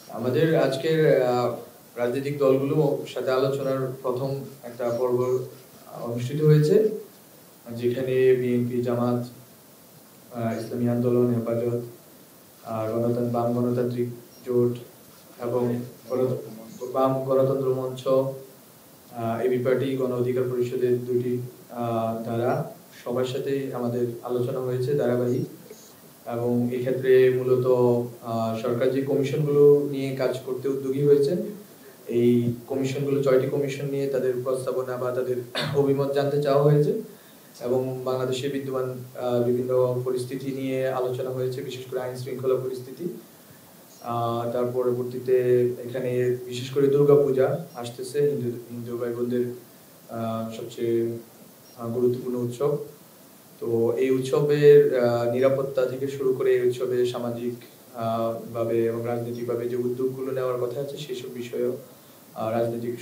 আমাদের আজকের রাজনৈতিক দলগুলোর সাথে আলোচনার প্রথম একটা পর্ব অনুষ্ঠিত হয়েছে, যেখানে বিএনপি, জামাত, ইসলামী আন্দোলন, হেফাজত, বাম গণতান্ত্রিক জোট এবং বাম গণতন্ত্র মঞ্চ, এবি পার্টি, গণ অধিকার পরিষদের দুটি দ্বারা সবার সাথে আমাদের আলোচনা হয়েছে ধারাবাহিক। এবং এক্ষেত্রে মূলত সরকার যে কমিশনগুলো নিয়ে কাজ করতে উদ্যোগী হয়েছেন, এই কমিশনগুলো 6টি কমিশন নিয়ে তাদের প্রস্তাবনা বা তাদের অভিমত জানতে চাওয়া হয়েছে এবং বাংলাদেশে বিদ্যমান বিভিন্ন পরিস্থিতি নিয়ে আলোচনা হয়েছে, বিশেষ করে আইন শৃঙ্খলা পরিস্থিতি। তার পরবর্তীতে এখানে বিশেষ করে দুর্গাপূজা আসতেছে, হিন্দু ভাই বোনদের সবচেয়ে গুরুত্বপূর্ণ উৎসব। তো এই উৎসবের নিরাপত্তা থেকে শুরু করে এই উৎসবে সামাজিক ভাবে এবং রাজনৈতিকভাবে যে উদ্যোগগুলো নেওয়ার কথা আছে সেসব বিষয়েও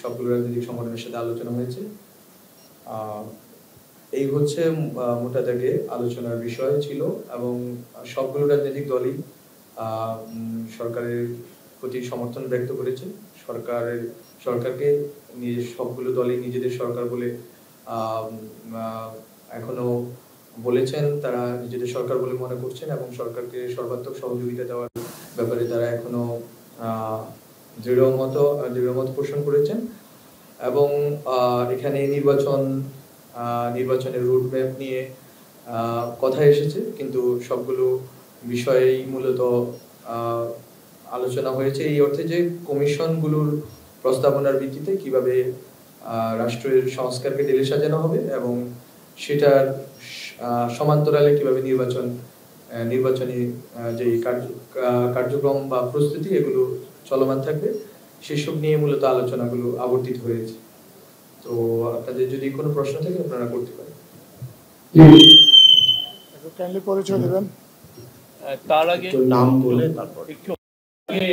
সবগুলো রাজনৈতিক সংগঠনের সাথে আলোচনা হয়েছে। এই হচ্ছে মোটা দাগে আলোচনার বিষয় ছিল এবং সবগুলো রাজনৈতিক দলই সরকারের প্রতি সমর্থন ব্যক্ত করেছে। সরকারকে সবগুলো দলই নিজেদের সরকার বলে এখনো বলেছেন, তারা নিজেদের সরকার বলে মনে করছেন এবং সরকারকে সর্বাত্মক সহযোগিতা দেওয়ার ব্যাপারে তারা এখনো দৃঢ়মত পোষণ করেছেন। এবং এখানে নির্বাচনের রুটম্যাপ নিয়ে কথা এসেছে, কিন্তু সবগুলো বিষয়েই মূলত আলোচনা হয়েছে এই অর্থে যে কমিশনগুলোর প্রস্তাবনার ভিত্তিতে কিভাবে রাষ্ট্রের সংস্কারকে ঢেলে সাজানো হবে এবং সেটার সমান্তরালে কিভাবে নির্বাচনী যে কার্যক্রম বা প্রস্তুতি এগুলো চলমান থাকবে, সেসব নিয়ে মূলত আলোচনাগুলো আবর্তিত হয়েছে। তো আপনাদের যদি কোনো প্রশ্ন থাকে আপনারা করতে পারেন। পরিচয় দেবেন। তার আগে নাম বলে তারপর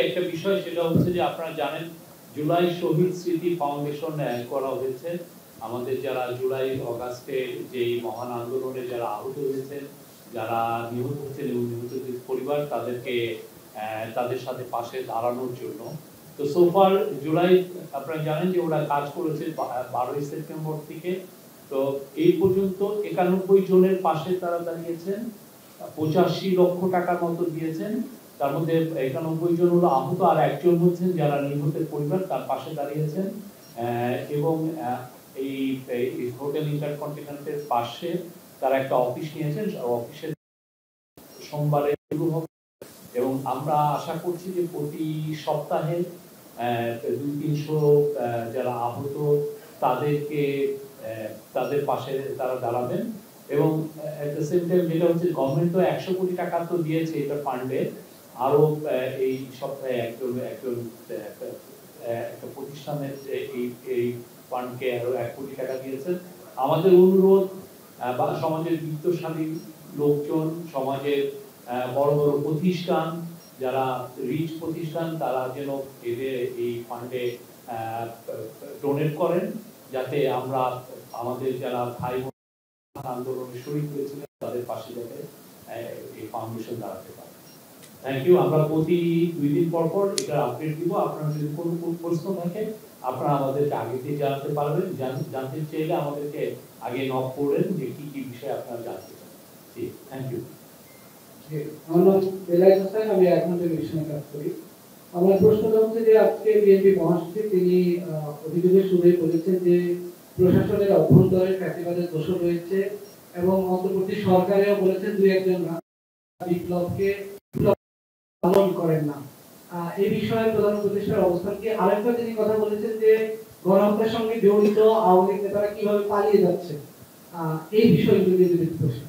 একটা বিষয়, সেটা হচ্ছে যে আপনারা জানেন জুলাই শহীদ স্মৃতি ফাউন্ডেশন করা হয়েছে। আমাদের যারা জুলাই অগাস্টে যে মহান আন্দোলনে যারা আহত হয়েছেন, যারা নিহত হচ্ছেন এবং নিহতদের পরিবার, তাদেরকে তাদের সাথে পাশে দাঁড়ানোর জন্য। তো সোফার জুলাই আপনারা জানেন যে ওরা কাজ করেছে 12ই সেপ্টেম্বর থেকে। তো এই পর্যন্ত 91 জনের পাশে তারা দাঁড়িয়েছেন, 85 লক্ষ টাকার মতো দিয়েছেন। তার মধ্যে 91 জন হলো আহত, আর একজন হচ্ছেন যারা নিহতের পরিবার, তার পাশে দাঁড়িয়েছেন। এবং এই হোটেল ইন্টারকন্টিনেন্টের পাশে তারা একটা অফিস নিয়েছেন, অফিসের সোমবারে শুরু হবে এবং আমরা আশা করছি যে প্রতি সপ্তাহে 200-300 যারা আহত তাদেরকে তাদের পাশে তারা দাঁড়াবেন। এবং এট দ্য সেম টাইম যেটা হচ্ছে, গভর্নমেন্ট তো 100 কোটি টাকা তো দিয়েছে এটা ফান্ডে, আরো এই সপ্তাহে একজন একটা প্রতিষ্ঠানের এই ফান্ডকে আরো 1 কোটি টাকা দিয়েছেন। আমাদের অনুরোধ বা সমাজের বিত্তশালী লোকজন, সমাজের বড় বড় প্রতিষ্ঠান, যারা রিচ প্রতিষ্ঠান, তারা যেন এদের এই ফান্ডে ডোনেট করেন, যাতে আমরা আমাদের যারা ভাই বোন আন্দোলনে শহীদ হয়েছিলেন তাদের পাশে যাতে এই ফাউন্ডেশন দাঁড়াতে পারে। Thank you. আমরা প্রতি 2 দিন পর পর এটা আপডেট দিব। আপনারা যদি কোনো প্রশ্ন থাকে আপনারা আমাদেরকে আগে থেকে জানাতে পারবেন। জানতে চাইলে আমাদেরকে আগে নক করবেন যে কি কি বিষয় আপনারা জানতে চান। জি, থ্যাংক ইউ। আমার নাম বেলায়েত হোসেন, আমি এখন টেলিভিশনে কাজ করি। আমার প্রশ্নটা হচ্ছে যে আজকে বিএনপি মহাসচিব তিনি অভিযোগের শুরুই বলেছেন যে প্রশাসনের অভ্যন্তরের ফ্যাসিবাদের দোষ রয়েছে এবং অন্তর্বর্তী সরকারেও বলেছেন 2-1 জন বিপ্লবকে পালন করেন না। এই বিষয়ে প্রধান উপদেষ্টার অবস্থান কি? আরেকটা তিনি কথা বলেছেন যে গণহত্যার সঙ্গে জড়িত আওয়ামী লীগ নেতারা কিভাবে পালিয়ে যাচ্ছে, এই বিষয়গুলো নিয়ে যদি প্রশ্ন।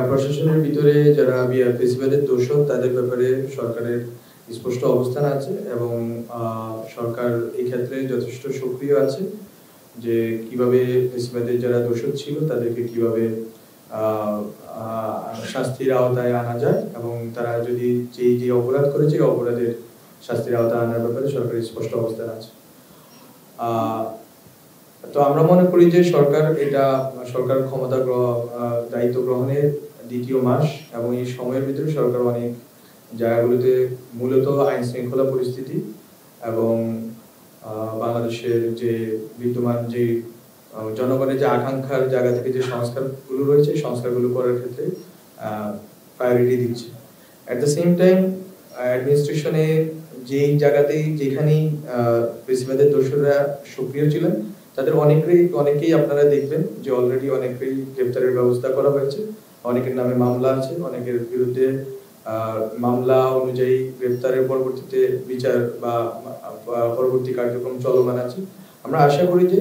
প্রশাসনের ভিতরে যারা ফেসিবাদের দোষক তাদের ব্যাপারে সরকারের স্পষ্ট অবস্থান আছে এবং সরকার এই ক্ষেত্রে যথেষ্ট সক্রিয় আছে যে কিভাবে ফেসিবাদের যারা দোষক ছিল তাদেরকে কিভাবে শাস্তির আওতায় আনা যায় এবং তারা যদি যে অপরাধ করেছে অপরাধের শাস্তির আওতায় আনার ব্যাপারে সরকারের স্পষ্ট অবস্থান আছে। তো আমরা মনে করি যে সরকার ক্ষমতা দায়িত্ব গ্রহণের দ্বিতীয় মাস, এবং এই সময়ের ভিতরে সরকার অনেক জায়গাগুলোতে মূলত আইন শৃঙ্খলা পরিস্থিতি এবং বাংলাদেশের যে বিদ্যমান যে জনগণের যে আকাঙ্ক্ষার জায়গা থেকে যে সংস্কারগুলো রয়েছে, সংস্কারগুলো করার ক্ষেত্রে প্রায়োরিটি দিচ্ছে। অ্যাট দ্য সেম টাইম অ্যাডমিনিস্ট্রেশনে যেই জায়গাতেই যেখানেই বেশিরভাগের দোষরা সক্রিয় ছিলেন, তাদের অনেকেই আপনারা দেখবেন যে অলরেডি অনেকেই গ্রেপ্তারের ব্যবস্থা করা হয়েছে, অনেকের নামে মামলা আছে, অনেকের বিরুদ্ধে মামলা অনুযায়ী গ্রেপ্তারের পরবর্তীতে বিচার বা পরবর্তী কার্যক্রম চলমান আছে। আমরা আশা করি যে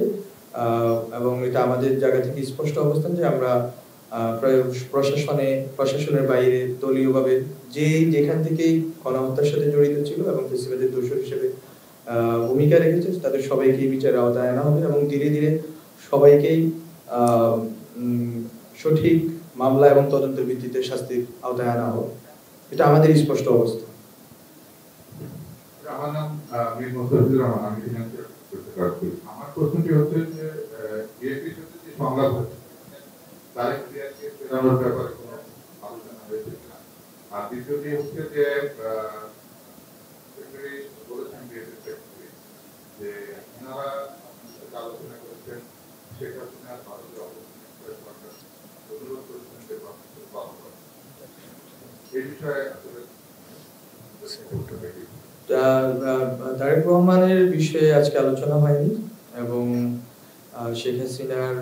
এবং এটা আমাদের জায়গা থেকে স্পষ্ট অবস্থান যে আমরা প্রশাসনের বাইরে দলীয়ভাবে যেখান থেকেই গণহত্যার সাথে জড়িত ছিল এবং ফেসিবাদের দোষর হিসেবে ভূমিকা রেখেছে, তাদের সবাইকেই বিচারের আওতায় আনা হবে এবং ধীরে ধীরে সবাইকেই সঠিক মামলা এবং তদন্তের ভিত্তিতে শাস্তির আওতায় আনা হবে। এটা আমাদের স্পষ্ট অবস্থা। আমার নাম মীর মুস্তাফিজুর রহমান, আমি ফিনান্সিয়াল করতে কাজ করি। আমার প্রশ্নটি হচ্ছে যে বিএনপির সাথে যে সংলাপ হচ্ছে তারেক জিয়াকে ফেরানোর ব্যাপারে কোনো আলোচনা হয়েছে কিনা, আর দ্বিতীয়টি হচ্ছে যে সেক্রেটারি বলেছেন বিএনপির সেক্রেটারি যে ওনারা আলোচনা করেছেন শেখ হাসিনার ভারতের অবস্থান অনুরোধ করেছেন যে পালন করেন, এই বিষয়ে আসলে তারেক রহমানের বিষয়ে আজকে আলোচনা হয়নি এবং শেখ হাসিনার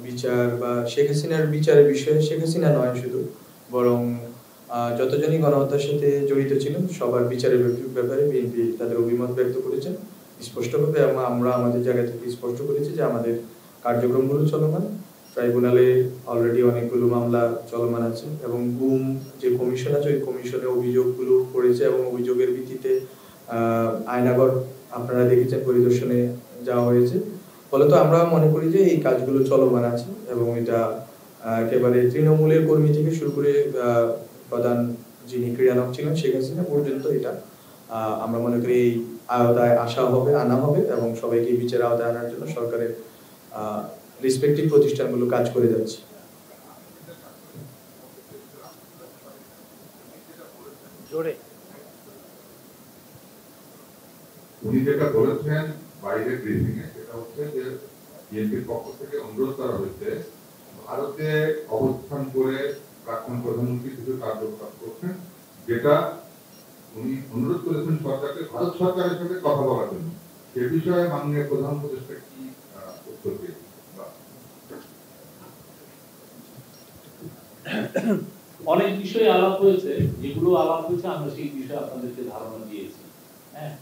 বিচার বা শেখ হাসিনার বিচারের বিষয়ে শেখ হাসিনা নয় শুধু, বরং যতজনই গণহত্যার সাথে জড়িত ছিলেন সবার বিচারের ব্যাপারে বিএনপি তাদের অভিমত ব্যক্ত করেছেন স্পষ্টভাবে, এবং আমরা আমাদের জায়গা থেকে স্পষ্ট করেছি যে আমাদের কার্যক্রমগুলো চলমান, ট্রাইব্যুনালে অলরেডি অনেকগুলো মামলা চলমান আছে এবং গুম যে কমিশন আছে ওই কমিশনে অভিযোগগুলো করেছে এবং অভিযোগের ভিত্তিতে আয়নাগর আপনারা দেখেছেন পরিদর্শনে যাওয়া হয়েছে। ফলত আমরা মনে করি যে এই কাজগুলো চলমান আছে এবং এটা একেবারে তৃণমূলের কর্মী থেকে শুরু করে প্রধান যিনি ক্রিয়ানক ছিলেন শেখ হাসিনা পর্যন্ত এটা আমরা মনে করি এই আওতায় আনা হবে এবং সবাইকে বিচারের আওতায় আনার জন্য সরকারের রেসপেক্টিভ প্রতিষ্ঠানগুলো কাজ করে যাচ্ছে। উনি যেটা বলেছেন বাইরে ব্রিফিং এ, সেটা হচ্ছে যে বিএনপির পক্ষ থেকে অনুরোধ করা হয়েছে ভারতে অবস্থান করে প্রাক্তন প্রধানমন্ত্রী কিছু কার্যকলাপ করছেন, যেটা উনি অনুরোধ করেছেন সরকারকে ভারত সরকারের সাথে কথা বলার জন্য। সে বিষয়ে মাননীয় প্রধান উপদেষ্টা কি উত্তর দিয়েছেন? অনেক বিষয়ে আলাপ হয়েছে, যেগুলো আলাপ হয়েছে আমরা সেই বিষয়ে আপনাদেরকে ধারণা দিয়েছি। হ্যাঁ,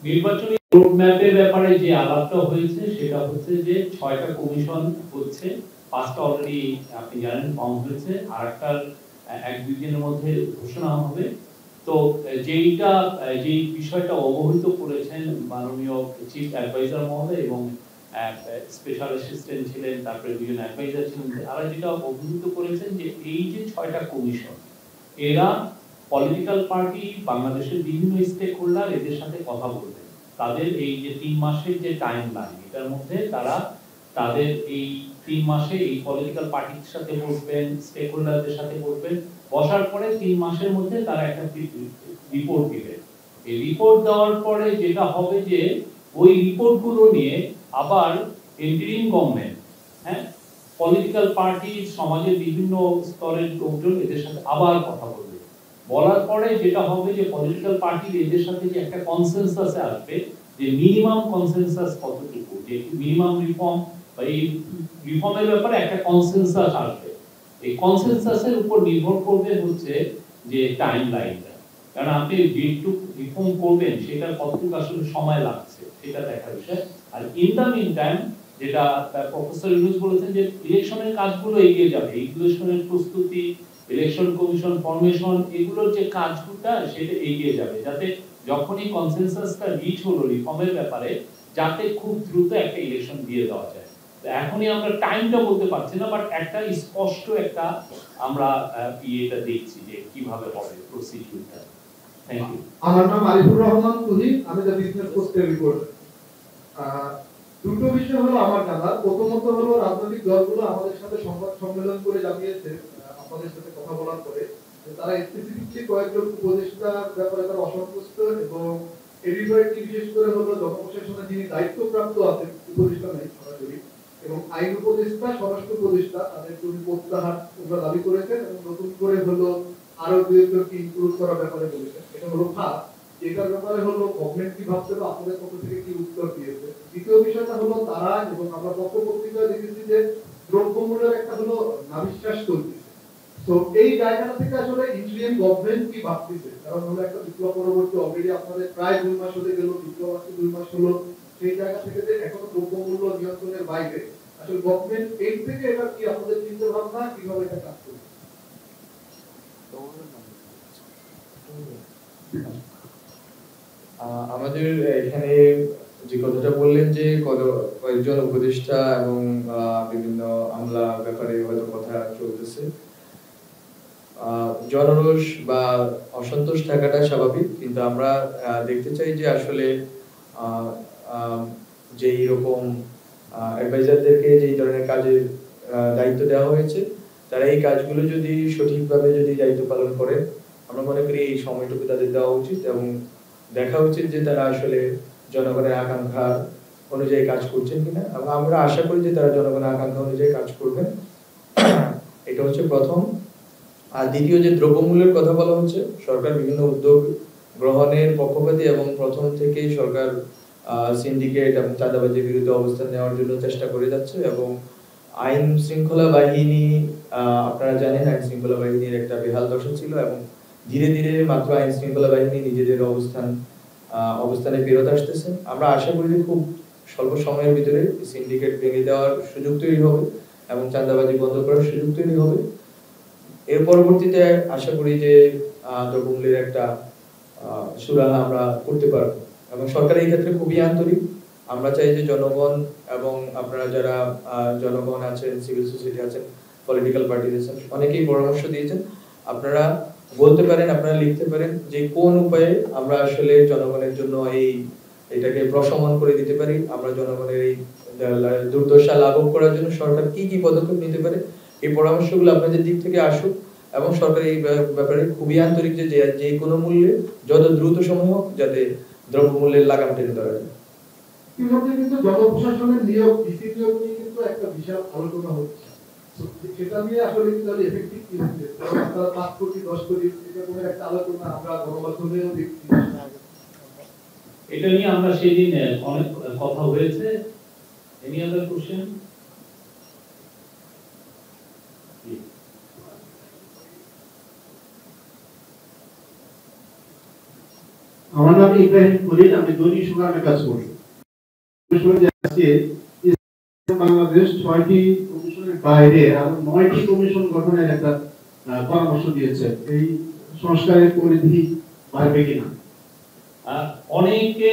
নির্বাচনী রোডম্যাপের ব্যাপারে যে আলাপটা হয়েছে সেটা হচ্ছে যে 6টা কমিশন হচ্ছে, 5টা অলরেডি আপনি জানেন ফর্ম হয়েছে, আর একটা 1-2 দিনের মধ্যে ঘোষণা হবে। তো যেই বিষয়টা অবহিত করেছেন মাননীয় চিফ অ্যাডভাইজার মহোদয় এবং স্পেশাল অ্যাসিস্ট্যান্ট ছিলেন, তারপরে দুজন অ্যাডভাইজার ছিলেন, তারা যেটা অবহিত করেছেন যে এই যে 6টা কমিশন, এরা পলিটিক্যাল পার্টি বাংলাদেশের বিভিন্ন স্টেক হোল্ডার এদের সাথে কথা বলবেন। তাদের এই যে 3 মাসের যে টাইম লাইন, এটার মধ্যে তারা তাদের এই 3 মাসে এই পলিটিক্যাল পার্টির সাথে বসবেন, স্টেক হোল্ডারদের সাথে বসবেন, বসার পরে 3 মাসের মধ্যে তারা একটা রিপোর্ট দিবেন। এই রিপোর্ট দেওয়ার পরে যেটা হবে যে ওই রিপোর্টগুলো নিয়ে আবার ইন্টারিম গভর্নমেন্ট, হ্যাঁ, পলিটিক্যাল পার্টি, সমাজের বিভিন্ন স্তরের লোকজন এদের সাথে আবার কথা বলবে। বলার পরে যেটা হবে যে পলিটিক্যাল পার্টি এদের সাথে যে একটা কনসেনসাসে আসবে যে মিনিমাম কনসেনসাস কতটুকু, যে মিনিমাম রিফর্ম বা এই রিফর্মের ব্যাপারে একটা কনসেনসাস আসবে। এই কনসেনসাসের উপর নির্ভর করবে হচ্ছে যে টাইম লাইনটা, কারণ আপনি যেটুকু রিফর্ম করবেন সেটা কতটুকু আসলে সময় লাগছে সেটা দেখার বিষয়। আর ইন দ্য মিন টাইম যেটা প্রফেসর ইউনূস বলেছেন যে ইলেকশনের কাজগুলো এগিয়ে যাবে, ইলেকশনের প্রস্তুতি, ইলেকশন কমিশন ফরমেশন, এগুলোর যে কাজগুলো সেটা এগিয়ে যাবে, যাতে যখনই কনসেনসাসটা রিচ হলো রিফর্মের ব্যাপারে, যাতে খুব দ্রুত একটা ইলেকশন দিয়ে দেওয়া যায়। এখনই আমরা টাইমটা বলতে পারছি না, বাট একটা স্পষ্ট একটা আমরা এটা দেখছি যে কিভাবে হবে প্রসিডিউরটা। Thank you. আমার নাম আরিফুর রহমান তুহিন, আমি দ্য বিজনেস পোস্টের রিপোর্টার। দুটো বিষয় হলো আমার জানা। প্রথমত হলো রাজনৈতিক দলগুলো আমাদের সাথে সংবাদ সম্মেলন করে জানিয়েছে আপনাদের সাথে কথা বলার পরে যে তারা স্পেসিফিকলি কয়েকজন উপদেষ্টার ব্যাপারে তারা অসন্তুষ্ট, এবং এই বিষয়টি বিশেষ করে হলো জনপ্রশাসনে যিনি দায়িত্বপ্রাপ্ত আছেন, উপদেষ্টা নেই সরাসরি, এবং আইন উপদেষ্টা, স্বরাষ্ট্র উপদেষ্টা, তাদের জন্য প্রত্যাহার দাবি করেছেন এবং নতুন করে হলো আরো দুই একজনকে ইনক্লুড করার ব্যাপারে বলেছেন। এটা হলো ফার্স্ট। এটার ব্যাপারে হলো গভর্নমেন্ট কি ভাবছে বা আপনাদের পক্ষ থেকে কি উত্তর দিয়েছে। দ্বিতীয় বিষয়টা হলো তারা, এবং আমরা পত্র-পত্রিকায় দেখেছি যে দ্রব্যমূল্যের একটা হলো নাভিশ্বাস চলছে। তো এই জায়গাটা থেকে আসলে ইন্ডিয়ান গভর্নমেন্ট কি ভাবতেছে, কারণ হলো একটা বিপ্লব পরবর্তী অলরেডি আপনাদের প্রায় 2 মাস হতে গেল, বিপ্লব আসতে 2 মাস হলো, সেই জায়গা থেকে যে এখনো দ্রব্যমূল্য নিয়ন্ত্রণের বাইরে, আসলে গভর্নমেন্ট এই থেকে এটা কি আপনাদের চিন্তা ভাবনা, কিভাবে এটা কাজ করবে? আমাদের এখানে যে কথাটা বললেন যে কয়েকজন উপদেষ্টা এবং বিভিন্ন আমলা ব্যাপারে হয়তো কথা চলতেছে, জনরোষ বা অসন্তোষ থাকাটা স্বাভাবিক, কিন্তু আমরা দেখতে চাই যে আসলে যে এইরকম অ্যাডভাইজারদেরকে যে ধরনের কাজের দায়িত্ব দেওয়া হয়েছে, তারা এই কাজগুলো যদি সঠিকভাবে যদি দায়িত্ব পালন করে, আমরা মনে করি এই সময়টুকু তাদের দেওয়া উচিত এবং দেখা উচিত যে তারা আসলে জনগণের আকাঙ্ক্ষা অনুযায়ী কাজ করছেন কিনা, এবং আমরা আশা করি যে তারা জনগণের আকাঙ্ক্ষা অনুযায়ী কাজ করবেন। এটা হচ্ছে প্রথম। আর দ্বিতীয়, যে দ্রব্যমূল্যের কথা বলা হচ্ছে, সরকার বিভিন্ন উদ্যোগ গ্রহণের পক্ষপাতী এবং প্রথম থেকেই সরকার সিন্ডিকেট এবং চাঁদাবাজির বিরুদ্ধে অবস্থান নেওয়ার জন্য চেষ্টা করে যাচ্ছে, এবং আইন শৃঙ্খলা বাহিনী, আপনারা জানেন আইন শৃঙ্খলা বাহিনীর একটা বেহাল দশা ছিল, এবং ধীরে ধীরে মাত্র আইন শৃঙ্খলা বাহিনী নিজেদের অবস্থানে ফেরত আসতেছে। আমরা আশা করি যে খুব স্বল্প সময়ের ভিতরে সিন্ডিকেট ভেঙে দেওয়ার সুযোগ তৈরি হবে এবং চাঁদাবাজি বন্ধ করার সুযোগ তৈরি হবে। এর পরবর্তীতে আশা করি যে দ্রব্যমূল্যের একটা সুরাহা আমরা করতে পারবো, এবং সরকার এই ক্ষেত্রে খুবই আন্তরিক। আমরা চাই যে জনগণ এবং আপনারা যারা জনগণ আছেন, সিভিল সোসাইটি আছেন, পলিটিক্যাল পার্টি আছেন, অনেকেই পরামর্শ দিয়েছেন, আপনারা বলতে পারেন, আপনারা লিখতে পারেন যে কোন উপায়ে আমরা আসলে জনগণের জন্য এটাকে প্রশমন করে দিতে পারি, আমরা জনগণের এই দুর্দশা লাঘব করার জন্য সরকার কি কি পদক্ষেপ নিতে পারে, এই পরামর্শগুলো আপনাদের দিক থেকে আসুক, এবং সরকার এই ব্যাপারে খুবই আন্তরিক যে কোনো মূল্যে যত দ্রুত সম্ভব যাতে দ্রব্যমূল্যের লাগাম টেনে ধরা যায়। ইতিমধ্যে কিন্তু জনপ্রশাসনের নিয়োগ, ডিসি নিয়োগ নিয়ে কিন্তু একটা বিশাল আলোচনা হচ্ছে। সেটা নিয়ে আসলে কিন্তু এফেক্টিভ কি হচ্ছে, আপনারা 5 কোটি 10 কোটি এটা কোনো একটা আলোচনা আমরা গণমাধ্যমেও দেখছি। এটা নিয়ে আমরা সেদিন অনেক কথা হয়েছে। Any other question? আমার নাম ইব্রাহিম খলিল, আমি দৈনিক সুগামে কাজ করি। বাংলাদেশ 6টি কমিশনের বাইরে আরো 9টি কমিশন গঠনের একটা পরামর্শ দিয়েছে। এই সংস্কারের পরিধি বাড়বে কিনা? অনেকে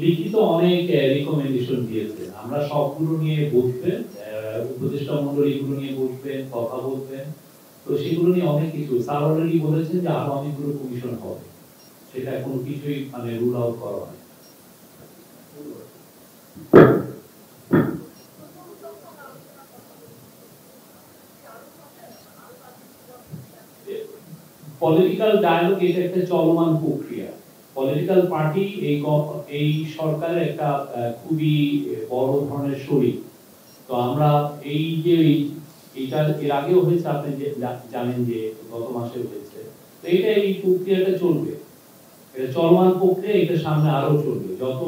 লিখিত অনেক রিকমেন্ডেশন দিয়েছে, আমরা সবগুলো নিয়ে বসবেন, উপদেষ্টা মণ্ডলীগুলো নিয়ে বসবেন, কথা বলবেন। তো সেগুলো নিয়ে অনেক কিছু স্যার অলরেডি বলেছেন যে আরো অনেকগুলো কমিশন হবে, সেটা কোনো কিছুই মানে রুল আউট করা হয়। পলিটিক্যাল ডায়ালগ এটা একটা চলমান প্রক্রিয়া। পলিটিক্যাল পার্টি এই সরকারের একটা খুবই বড় ধরনের শরীর। তো আমরা এই যে এটা এর আগেও হয়েছে, আপনি যে জানেন যে গত মাসে হয়েছে, তো এটা এই প্রক্রিয়াটা চলবে, এটা চলমান প্রক্রিয়া, এটা সামনে আরো চলবে। যত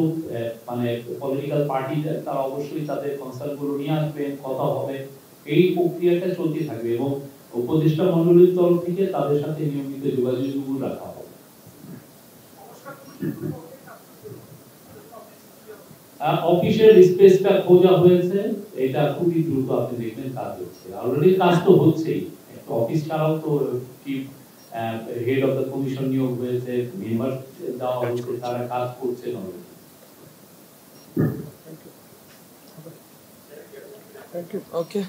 মানে পলিটিক্যাল পার্টি তারা অবশ্যই তাদের কনসার্ন গুলো নিয়ে আসবেন, কথা হবে, এই প্রক্রিয়াটা চলতে থাকবে, এবং উপদেষ্টা মণ্ডলীর তরফ থেকে তাদের সাথে নিয়মিত যোগাযোগ রাখা হবে। অফিসের স্পেসটা খোঁজা হয়েছে, এটা খুবই দ্রুত আপনি দেখবেন কাজ হচ্ছে, অলরেডি কাজ তো হচ্ছেই। একটা অফিস ছাড়াও তো chief head of the commission নিয়োগ হয়েছে, মেম্বার দেওয়া হচ্ছে, তারা কাজ করছে অলরেডি। Thank you. Okay.